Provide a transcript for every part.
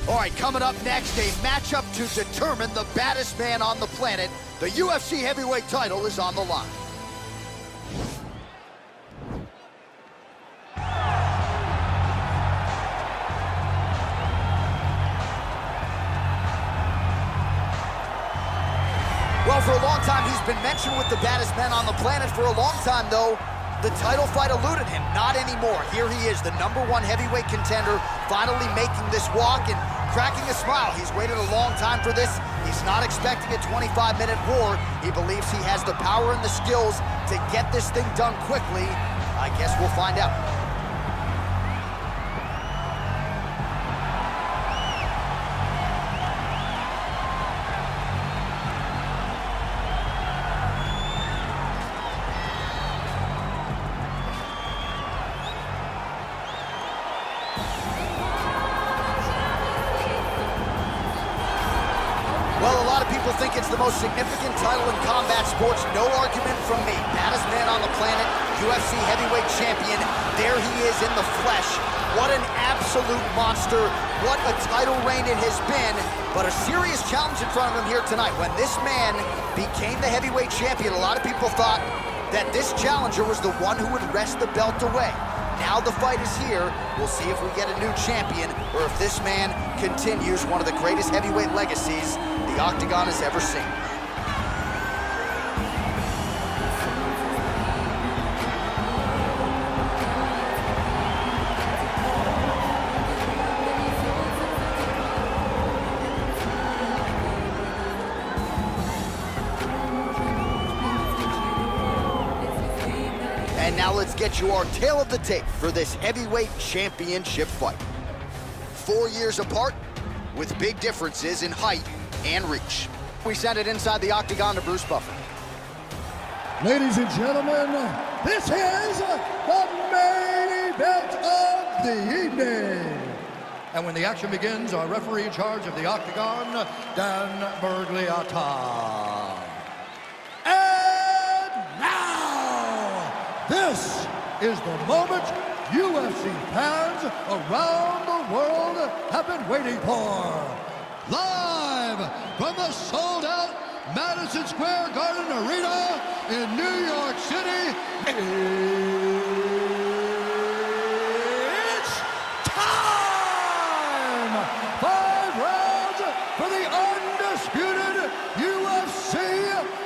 All right, coming up next, a matchup to determine the baddest man on the planet. The UFC heavyweight title is on the line. Well, for a long time, he's been mentioned with the baddest men on the planet. For a long time, though, the title fight eluded him. Not anymore. Here he is, the #1 heavyweight contender, finally making this walk and cracking a smile. He's waited a long time for this. He's not expecting a 25-minute war. He believes he has the power and the skills to get this thing done quickly. I guess we'll find out. Well, a lot of people think it's the most significant title in combat sports. No argument from me. Baddest man on the planet, UFC heavyweight champion. There he is in the flesh. What an absolute monster. What a title reign it has been. But a serious challenge in front of him here tonight. When this man became the heavyweight champion, a lot of people thought that this challenger was the one who would wrest the belt away. Now the fight is here. We'll see if we get a new champion or if this man continues one of the greatest heavyweight legacies the Octagon has ever seen. And now let's get you our tale of the tape for this heavyweight championship fight. 4 years apart with big differences in height and reach. We send it inside the Octagon to Bruce Buffer. Ladies and gentlemen, this is the main event of the evening. And when the action begins, our referee in charge of the Octagon, Dan Bergliata. And now, this is the moment UFC fans around the world have been waiting for. Live from the sold-out Madison Square Garden Arena in New York City, it's time! 5 rounds for the undisputed UFC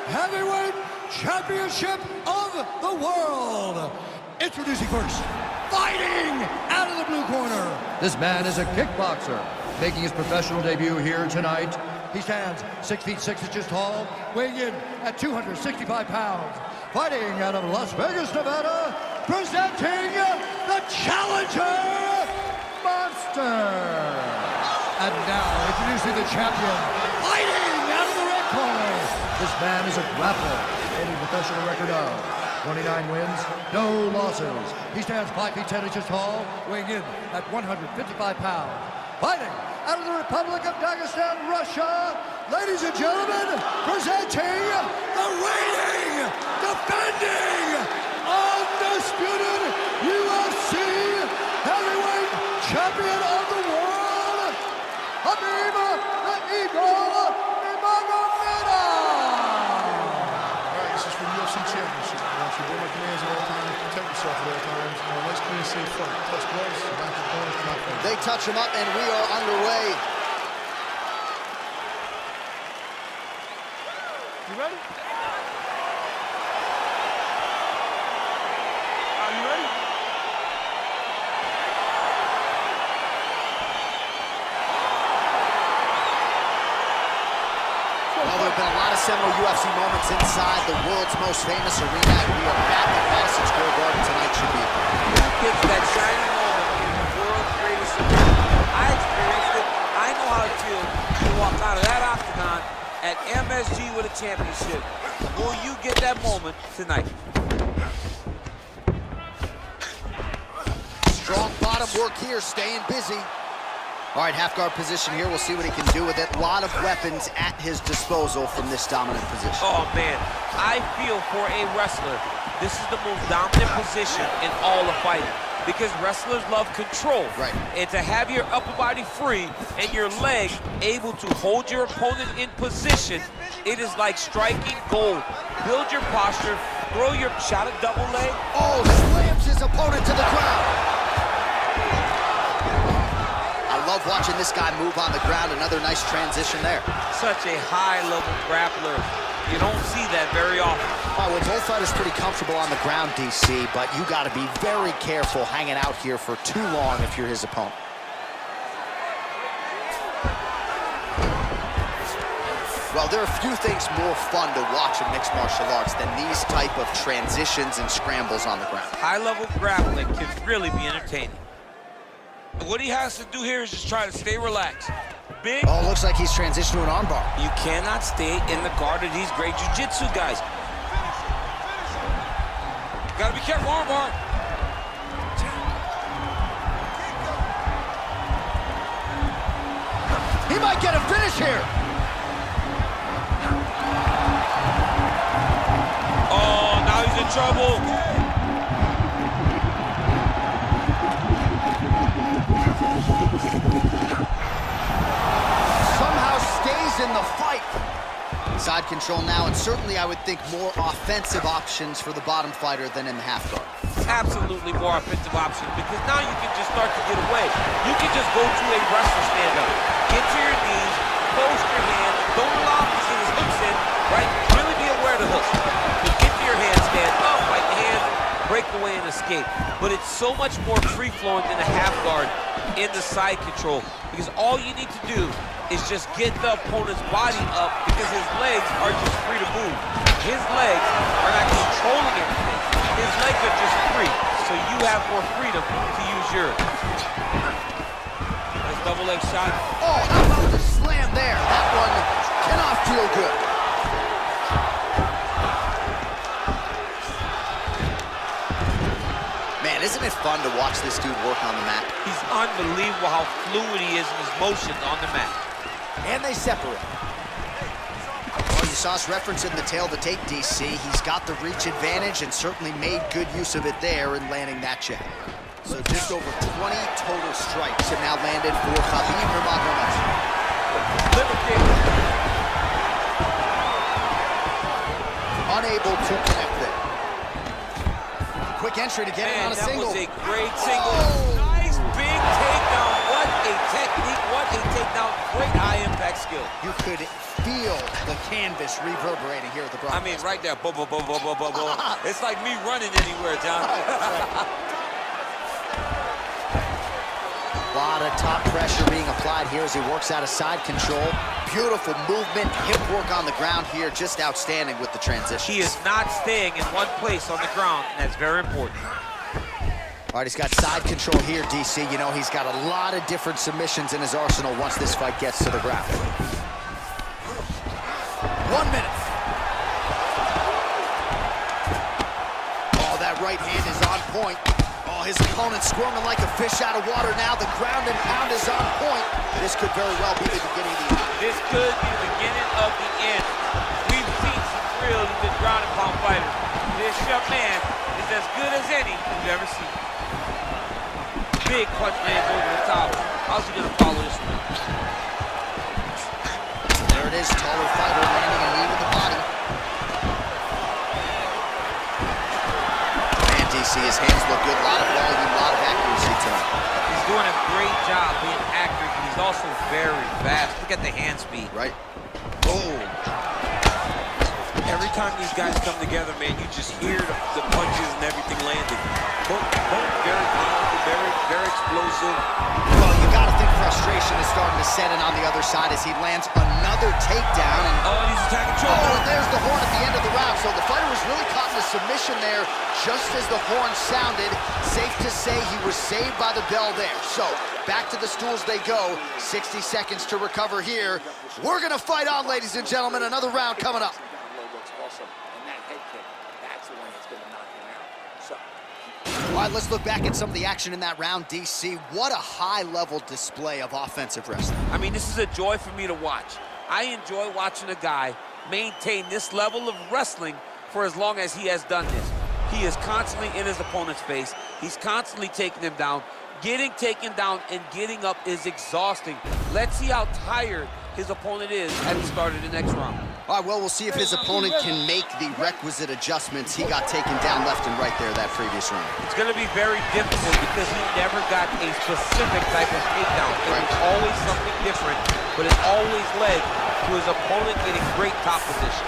Heavyweight Championship of the world. Introducing first, fighting out of the blue corner. This man is a kickboxer, making his professional debut here tonight. He stands 6 feet 6 inches tall, weighing in at 265 pounds. Fighting out of Las Vegas, Nevada, presenting the Challenger Monster. And now, introducing the champion, fighting out of the red corner. This man is a grappler, holding a professional record of 29 wins, no losses. He stands 5 feet 10 inches tall, weighing in at 155 pounds. Fighting out of the Republic of Dagestan, Russia, ladies and gentlemen, presenting the reigning, defending, undisputed UFC heavyweight champion of the world, Khabib the Eagle Nurmagomedov. All right, this is for UFC Championship. I want you to do my commands at all times, protect yourself at all times. Let's clean and safe fight. Touch gloves, back to corners, come out. They touch him up and we are underway. You ready? Are you ready? Well, there have been a lot of seminal UFC moments inside the world's most famous arena, and we are back at Madison Square Garden tonight, Shahbulat. It's that shining moment in the world's greatest event. I experienced it. I know how it feels to walk out of that octagon at MSG with a championship. Will you get that moment tonight? Strong bottom work here, staying busy. All right, half guard position here. We'll see what he can do with it. A lot of weapons at his disposal from this dominant position. Oh, man. I feel for a wrestler, this is the most dominant position in all of fighting. because wrestlers love control. Right. And to have your upper body free and your leg able to hold your opponent in position, it is like striking gold. Build your posture, throw your shot at double leg. Oh, slams his opponent to the ground. I love watching this guy move on the ground. Another nice transition there. Such a high-level grappler. You don't see that very often. Well, both fighters pretty comfortable on the ground, DC, but you got to be very careful hanging out here for too long if you're his opponent. Well, there are few things more fun to watch in mixed martial arts than these type of transitions and scrambles on the ground. High-level grappling can really be entertaining. What he has to do here is just try to stay relaxed. Big. Oh, looks like he's transitioned to an armbar. You cannot stay in the guard of these great jiu-jitsu guys. Gotta be careful, armbar. He might get a finish here. Oh, now he's in trouble. In the fight. Side control now, and certainly I would think more offensive options for the bottom fighter than in the half guard. Absolutely more offensive options, because now you can just start to get away. You can just go to a wrestler stand-up. Get to your knees, post your hands, don't allow him to get his hooks in, right? Really be aware of the hooks. But get to your handstand, up, like the hands, break away and escape. But it's so much more free-flowing than a half guard in the side control, because all you need to do is just get the opponent's body up, because his legs are just free to move. His legs are not controlling everything. His legs are just free, so you have more freedom to use yours. Nice double leg shot. Oh, how about the slam there? That one cannot feel good. Man, isn't it fun to watch this dude work on the mat? He's unbelievable how fluid he is in his motions on the mat. And they separate. Well, you saw us referencing the tail of the tape, DC. He's got the reach advantage and certainly made good use of it there in landing that jab. So just over 20 total strikes have now landed for Khabib Nurmagomedov. Liver kick. Unable to connect there. Quick entry to get it on a single. That was a great single. Oh. Nice big takedown. What a technique, what a takedown. Great high-impact skill. You could feel the canvas reverberating here at the broadcast. I mean, right there. Boom, boom, boom, boom, boom, boom, boom. It's like me running anywhere, John. A lot of top pressure being applied here as he works out of side control. Beautiful movement, hip work on the ground here, just outstanding with the transition. He is not staying in one place on the ground, and that's very important. All right, he's got side control here, DC. You know, he's got a lot of different submissions in his arsenal once this fight gets to the ground. 1 minute. Oh, that right hand is on point. Oh, his opponent squirming like a fish out of water now. The ground and pound is on point. This could very well be the beginning of the end. This could be the beginning of the end. We've seen some really good ground and pound fighters. This young man is as good as any we've ever seen. Big punch lands over the top. How's he gonna follow this one? There it is, taller fighter landing a knee to the body. Man, DC, his hands look good. A lot of volume, a lot of accuracy tonight. He's doing a great job being accurate, but he's also very fast. Look at the hand speed. Right. Oh. Every time these guys come together, man, you just hear the punches and everything landing. Both very powerful, very explosive. Well, you gotta think frustration is starting to set in on the other side as he lands another takedown. And he's attacking shoulder. Oh, and there's the horn at the end of the round. So the fighter was really caught in a submission there just as the horn sounded. Safe to say he was saved by the bell there. So back to the stools they go. 60 seconds to recover here. We're gonna fight on, ladies and gentlemen. Another round coming up. All right, let's look back at some of the action in that round, DC. What a high-level display of offensive wrestling. I mean, this is a joy for me to watch. I enjoy watching a guy maintain this level of wrestling for as long as he has done this. He is constantly in his opponent's face. He's constantly taking him down. Getting taken down and getting up is exhausting. Let's see how tired his opponent is at the start of the next round. All right, well, we'll see if his opponent can make the requisite adjustments. He got taken down left and right there that previous round. It's going to be very difficult because he never got a specific type of takedown. It was always something different, but it always led to his opponent getting great top position.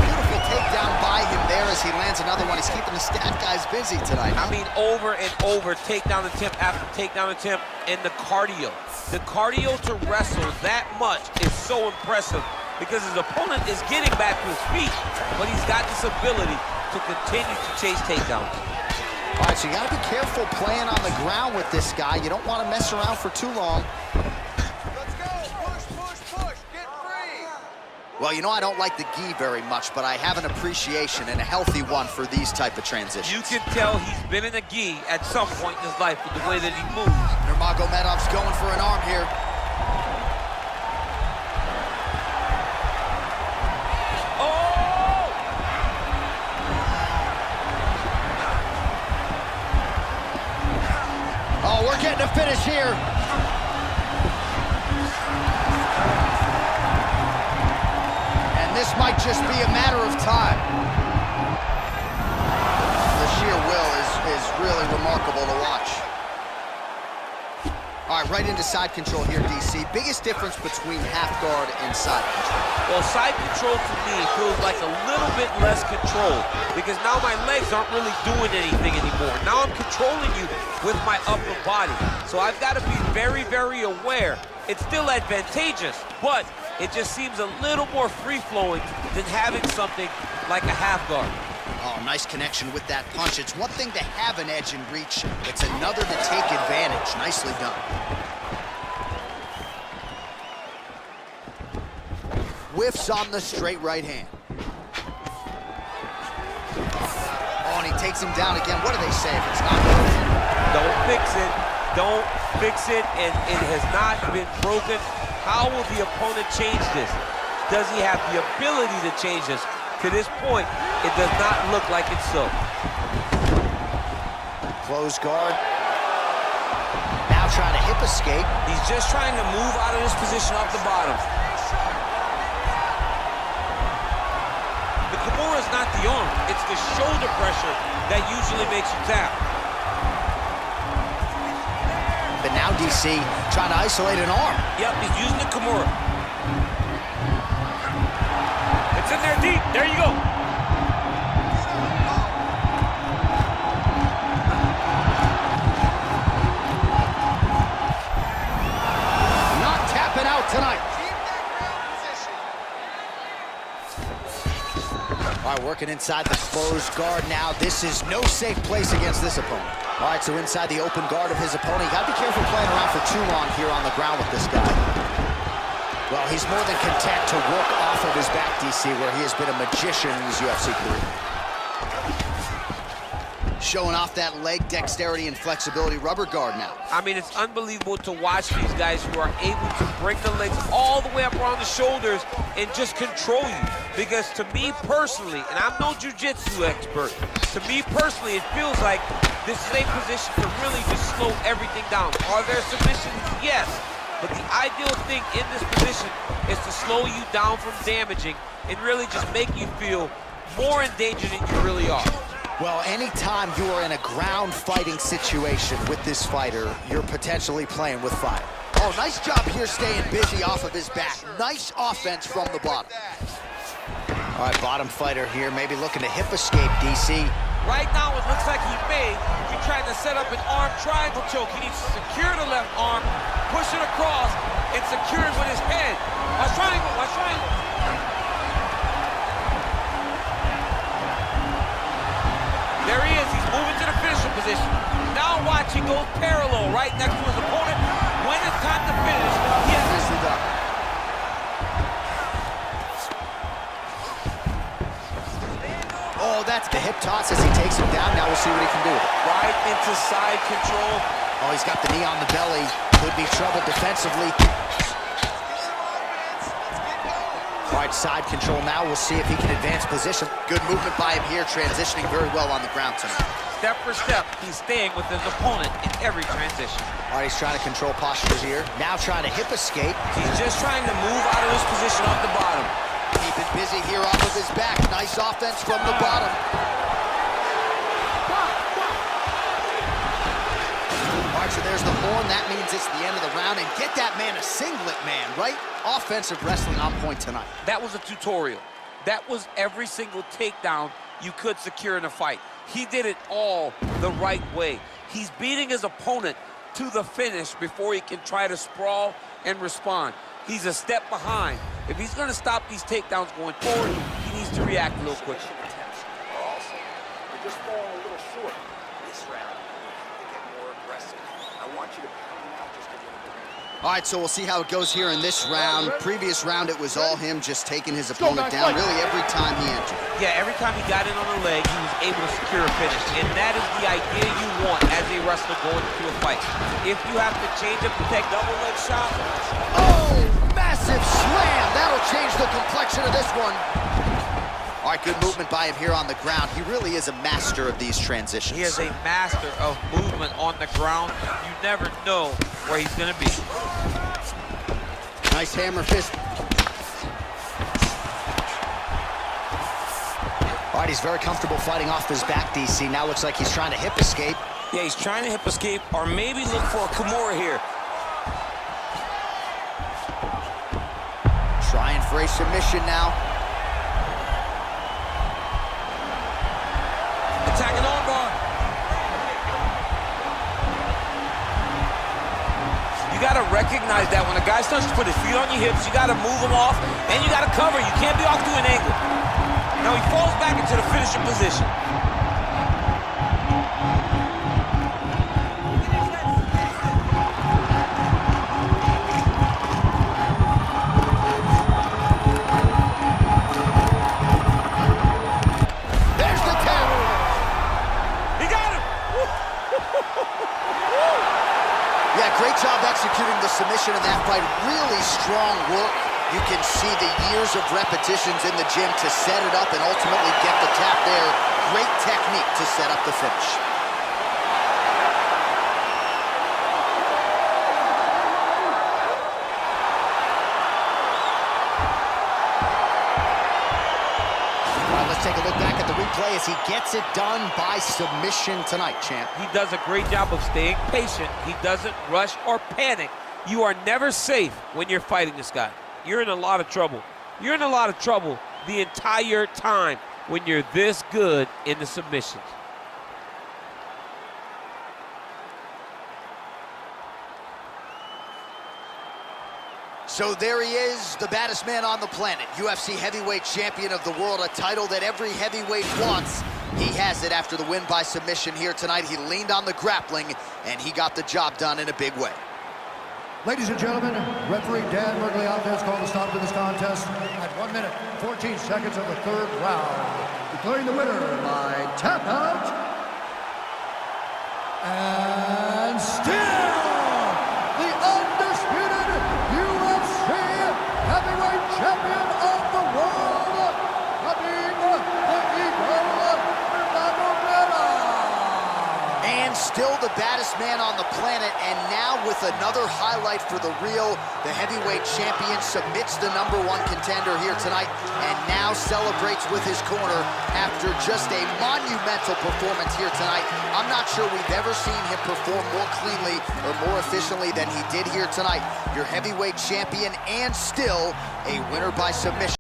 Beautiful takedown by him there as he lands another one. He's keeping the stat guys busy tonight. I mean, over and over, takedown attempt after takedown attempt, and the cardio. The cardio to wrestle that much is so impressive because his opponent is getting back to his feet, but he's got this ability to continue to chase takedowns. All right, so you got to be careful playing on the ground with this guy. You don't want to mess around for too long. Let's go. Push, push, push. Get free. Well, you know, I don't like the gi very much, but I have an appreciation and a healthy one for these type of transitions. You can tell he's been in a gi at some point in his life with the way that he moves. Nurmagomedov's going for an arm here. Oh, we're getting a finish here. And this might just be a matter of time. The sheer will is really remarkable to watch. All right, right into side control here, DC. Biggest difference between half guard and side control? Well, side control to me feels like a little bit less control because now my legs aren't really doing anything anymore. Now I'm controlling you with my upper body. So I've got to be very, very aware. It's still advantageous, but it just seems a little more free-flowing than having something like a half guard. Oh, nice connection with that punch. It's one thing to have an edge and reach. It's another to take advantage. Nicely done. Whiffs on the straight right hand. Oh, and he takes him down again. What do they say if it's not broken? Don't fix it. Don't fix it, and it has not been broken. How will the opponent change this? Does he have the ability to change this? To this point, it does not look like it's so. Close guard. Now trying to hip escape. He's just trying to move out of this position off the bottom. The Kimura is not the arm. It's the shoulder pressure that usually makes you tap. But now DC trying to isolate an arm. Yep, he's using the Kimura. It's in there deep. There you go. Not tapping out tonight. All right, working inside the closed guard now. This is no safe place against this opponent. All right, so inside the open guard of his opponent. You got to be careful playing around for too long here on the ground with this guy. Well, he's more than content to work off of his back, DC, where he has been a magician in his UFC career. Showing off that leg dexterity and flexibility. Rubber guard now. I mean, it's unbelievable to watch these guys who are able to bring the legs all the way up around the shoulders and just control you. Because to me personally, and I'm no jiu-jitsu expert, to me personally, it feels like this is a position to really just slow everything down. Are there submissions? Yes. But the ideal thing in this position is to slow you down from damaging and really just make you feel more in danger than you really are. Well, anytime you are in a ground fighting situation with this fighter, you're potentially playing with fire. Oh, nice job here staying busy off of his back. Nice offense from the bottom. All right, bottom fighter here, maybe looking to hip escape, DC. Right now, it looks like he may be trying to set up an arm triangle choke. He needs to secure the left arm, push it across, and secure it with his head. Watch triangle, watch triangle. There he is, he's moving to the finisher position. Now watch, he goes parallel right next to his opponent. When it's time to finish, he has Nicely done. Oh, that's the hip toss as he takes him down. Now we'll see what he can do with it. right into side control. Oh, he's got the knee on the belly. Could be trouble defensively. All right, side control now. We'll see if he can advance position. Good movement by him here, transitioning very well on the ground tonight. Step for step, he's staying with his opponent in every transition. All right, he's trying to control postures here. Now trying to hip escape. He's just trying to move out of his position off the bottom. Keeping busy here off of his back. Nice offense from the bottom. All right, so there's the horn. That means it's the end of the round. And get that man a singlet, man, right? Offensive wrestling on point tonight. That was a tutorial. That was every single takedown you could secure in a fight. He did it all the right way. He's beating his opponent to the finish before he can try to sprawl and respond. He's a step behind. If he's going to stop these takedowns going forward, he needs to react a little quicker. Also, you're just falling a little short this round. You have to get more aggressive. I want you to come out just a little bit. All right, so we'll see how it goes here in this round. Previous round, it was all him just taking his opponent down really every time he entered. Yeah, every time he got in on the leg, he was able to secure a finish. And that is the idea you want as a wrestler going into a fight. If you have to change up to take double leg shot. Oh, massive slam. That'll change the complexion of this one. All right, good movement by him here on the ground. He really is a master of these transitions. He is a master of movement on the ground. You never know where he's going to be. Nice hammer fist. All right, he's very comfortable fighting off his back, DC. Now looks like he's trying to hip escape. Yeah, he's trying to hip escape or maybe look for a Kimura here. Trying for a submission now. Attacking armbar. You got to recognize that when a guy starts to put his feet on your hips, you got to move him off, and you got to cover. You can't be off to an angle. Now he falls back into the finishing position. There's the tap. He got him. Yeah, great job executing the submission in that fight. Really strong work. You can see the years of repetitions in the gym to set it up and ultimately get the tap there. Great technique to set up the finish. All right, let's take a look back at the replay as he gets it done by submission tonight, champ. He does a great job of staying patient. He doesn't rush or panic. You are never safe when you're fighting this guy. You're in a lot of trouble. You're in a lot of trouble the entire time when you're this good in the submissions. So there he is, the baddest man on the planet, UFC heavyweight champion of the world, a title that every heavyweight wants. He has it after the win by submission here tonight. He leaned on the grappling, and he got the job done in a big way. Ladies and gentlemen, referee Dan Mergliano has called a stop to this contest at 1 minute, 14 seconds of the third round, declaring the winner by tap out, and still the undisputed UFC heavyweight champion of the world, Khabib Nurmagomedov. And still the baddest man on the planet, and now with another highlight for the real, the heavyweight champion submits the #1 contender here tonight, and now celebrates with his corner after just a monumental performance here tonight. I'm not sure we've ever seen him perform more cleanly or more efficiently than he did here tonight. Your heavyweight champion, and still a winner by submission.